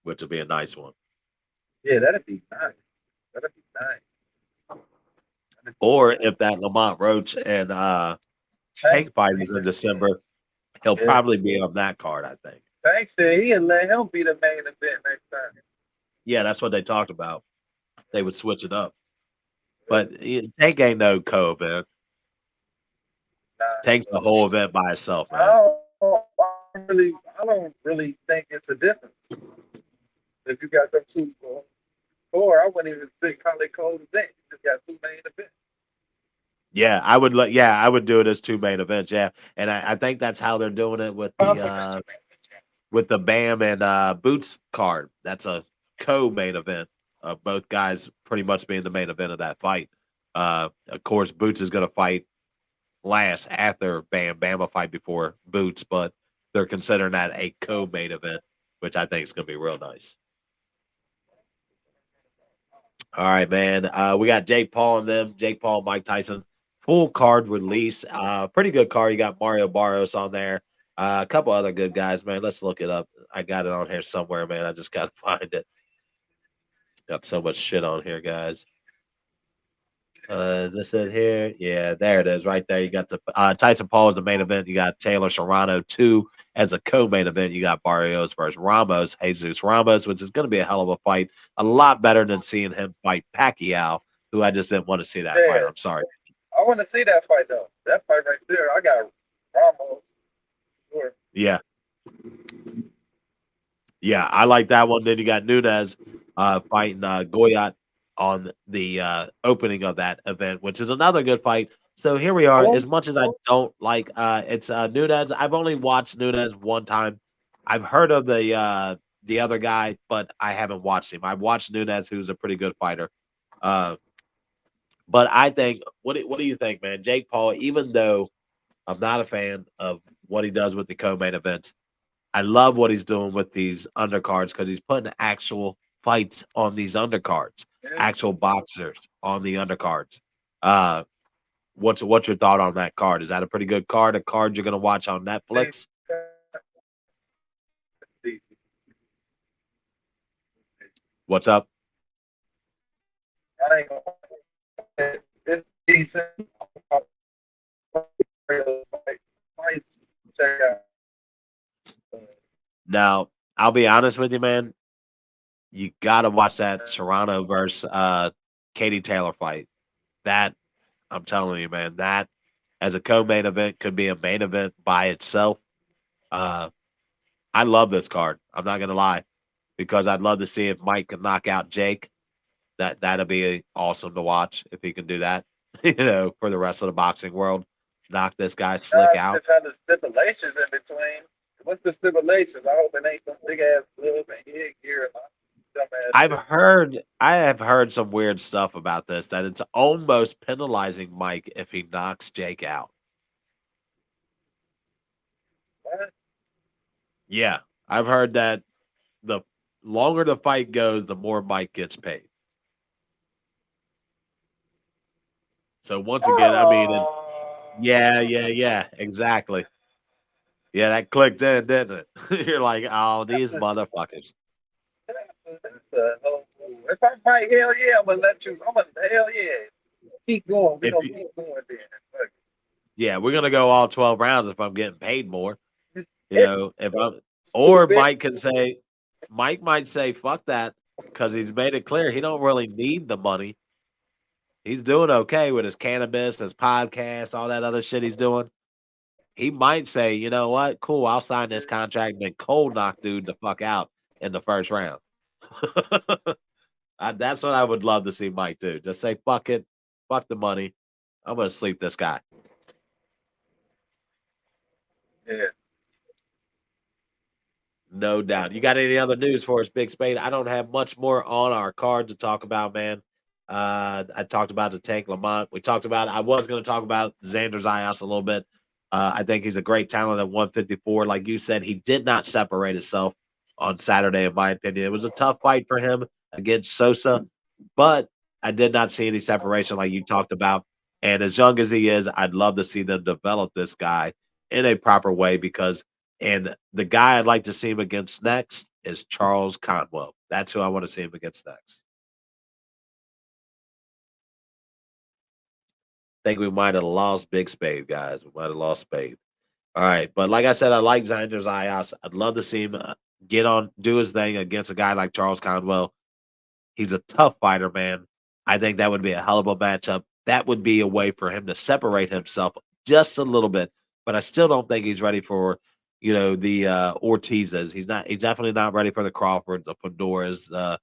which will be a nice one. Yeah, that'd be nice. That'd be nice. That'd be Or nice. if that Lamont Roach and Tank, Tank fight is in December, he'll yeah. probably be on that card, I think. Tank said he'd let him be the main event next time. Yeah, that's what they talked about. They would switch it up. Yeah. But Tank ain't no co-event. Tank's the Nah, whole event by itself, man. I don't really think it's a difference. If you got them two, or I wouldn't even say call it cold event. You just got two main events. Yeah, I would do it as two main events, yeah. And I think that's how they're doing it with the Bam and Boots card. That's a co-main event of both guys pretty much being the main event of that fight. Of course, Boots is going to fight last after Bam. Bam will fight before Boots, but they're considering that a co-main event, which I think is going to be real nice. All right, man. We got Jake Paul and them. Jake Paul, Mike Tyson. Full card release. Pretty good card. You got Mario Barrios on there. A couple other good guys, man. Let's look it up. I got it on here somewhere, man. I just got to find it. Got so much shit on here, guys. Is this it here? Yeah, there it is, right there. You got the Tyson Paul as the main event. You got Taylor Serrano two as a co-main event. You got Barrios versus Ramos, Jesus Ramos, which is going to be a hell of a fight. A lot better than seeing him fight Pacquiao, who I just didn't want to see that fight. Yeah, I'm sorry. I want to see that fight though. That fight right there, I got Ramos. Sure. Yeah, yeah, I like that one. Then you got Nunez fighting Goyat on the opening of that event, which is another good fight. So here we are. As Who? much as I don't like it's Nunez, I've only watched Nunez one time. I've heard of the other guy, but I haven't watched him. I've watched Nunez, who's a pretty good fighter. Uh, but I think what do you think, man? Jake Paul, even though I'm not a fan of what he does with the co-main events, I love what he's doing with these undercards because he's putting actual fights on these undercards, Yeah. actual boxers on the undercards. Uh, what's your thought on that card? Is that a pretty good card? A card you're gonna watch on Netflix? What's up? I ain't gonna. It's decent. Might check out. Now, I'll be honest with you, man. You gotta watch that Serrano versus Katie Taylor fight. That I'm telling you, man, that as a co-main event could be a main event by itself. Uh, I love this card. I'm not gonna lie because I'd love to see if Mike can knock out Jake. That'd be awesome to watch if he can do that. For the rest of the boxing world, knock this guy slick out. Just have the stipulations in between. What's the stipulations? I hope it ain't some big ass gloves and headgear and dumb ass shit. I have heard some weird stuff about this that it's almost penalizing Mike if he knocks Jake out. What? Yeah, I've heard that the longer the fight goes, the more Mike gets paid. So once again, I mean, it's yeah, exactly. Yeah, that clicked in, didn't it? You're like, oh, these motherfuckers. That's a whole move. If I fight, hell yeah, I'm gonna let you. I'm gonna hell yeah. Keep going. We're If gonna you, keep going then. Fuck yeah, we're gonna go all 12 rounds if I'm getting paid more. it. If I'm, or Stupid. Mike might say, fuck that, because he's made it clear he don't really need the money. He's doing okay with his cannabis, his podcast, all that other shit he's doing. he might say, you know what, cool, I'll sign this contract, and then cold knock dude the fuck out in the first round. That's what I would love to see Mike do. Just say, fuck it, fuck the money. I'm gonna sleep this guy. Yeah. No doubt. You got any other news for us, Big Spade? I don't have much more on our card to talk about, man. I talked about the Tank Lamont. We talked about. I was going to talk about Xander Zayas a little bit. I think he's a great talent at 154. Like you said, he did not separate himself on Saturday, in my opinion. It was a tough fight for him against Sosa, but I did not see any separation like you talked about. And as young as he is, I'd love to see them develop this guy in a proper way because and the guy I'd like to see him against next is Charles Conwell. That's who I want to see him against next. Think we might have lost Big Spade, guys. We might have lost Spade. All right, but like I said, I like Xander Zayas. I'd love to see him get on, do his thing against a guy like Charles Conwell. He's a tough fighter, man. I think that would be a hell of a matchup. That would be a way for him to separate himself just a little bit. But I still don't think he's ready for, the Ortizes. He's not. He's definitely not ready for the Crawfords, the Pandoras,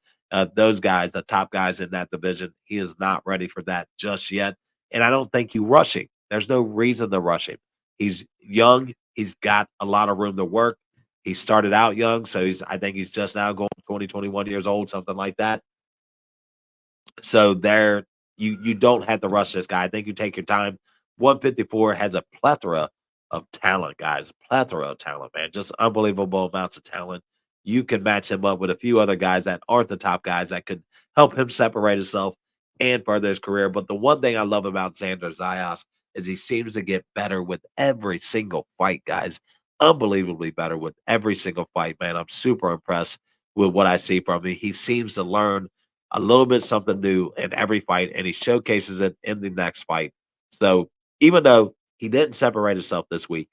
those guys, the top guys in that division. He is not ready for that just yet. And I don't think you rush him. There's no reason to rush him. He's young. He's got a lot of room to work. He started out young, so I think he's just now going 20, 21 years old, something like that. So there, you don't have to rush this guy. I think you take your time. 154 has a plethora of talent, guys. Plethora of talent, man. Just unbelievable amounts of talent. You can match him up with a few other guys that aren't the top guys that could help him separate himself and further his career. But the one thing I love about Xander Zayas is he seems to get better with every single fight, guys. Unbelievably better with every single fight, man. I'm super impressed with what I see from him. He seems to learn a little bit something new in every fight, and he showcases it in the next fight. So even though he didn't separate himself this week,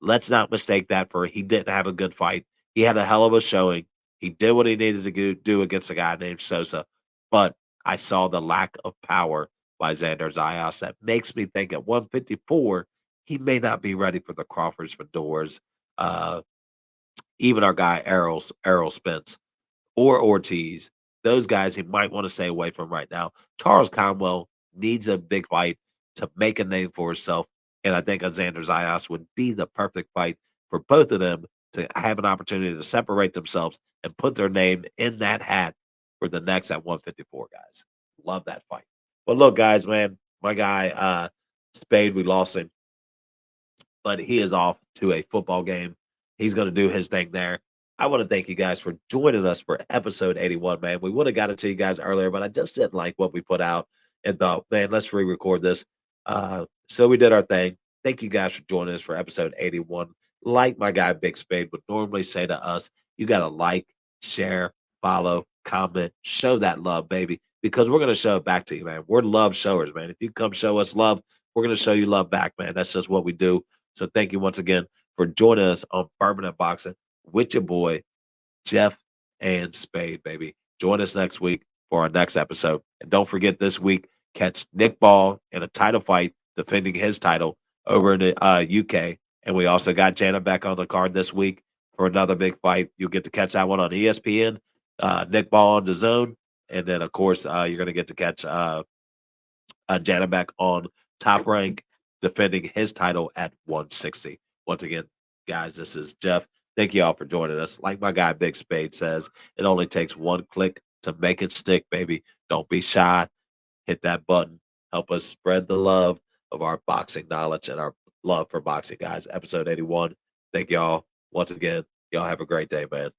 let's not mistake that for he didn't have a good fight. He had a hell of a showing. He did what he needed to do against a guy named Sosa, but I saw the lack of power by Xander Zayas that makes me think at 154 he may not be ready for the Crawfords for doors. Uh, even our guy Errol Spence or Ortiz, those guys he might want to stay away from right now. Charles Conwell needs a big fight to make a name for himself, and I think Xander Zayas would be the perfect fight for both of them to have an opportunity to separate themselves and put their name in that hat for the next at 154, guys. Love that fight. But look, guys, man, my guy Spade, we lost him but he is off to a football game. He's going to do his thing there. I want to thank you guys for joining us for episode 81, man. We would have got it to you guys earlier, but I just didn't like what we put out and thought, man, let's re record this. So we did our thing. Thank you guys for joining us for episode 81. Like my guy Big Spade would normally say to us, you got to like, share, follow, comment, show that love, baby, because we're going to show it back to you, man. We're love showers, man. If you come show us love, we're going to show you love back, man. That's just what we do. So thank you once again for joining us on Permanent Boxing with your boy, Jeff and Spade, baby. Join us next week for our next episode. And don't forget this week, catch Nick Ball in a title fight defending his title over in the UK. And we also got Janet back on the card this week for another big fight. You'll get to catch that one on ESPN, Nick Ball on the zone. And then, of course, you're going to get to catch Janet back on Top Rank defending his title at 160. Once again, guys, this is Jeff. Thank you all for joining us. Like my guy Big Spade says, it only takes one click to make it stick, baby. Don't be shy. Hit that button. Help us spread the love of our boxing knowledge and our love for boxing, guys. Episode 81. Thank y'all once again. Y'all have a great day, man.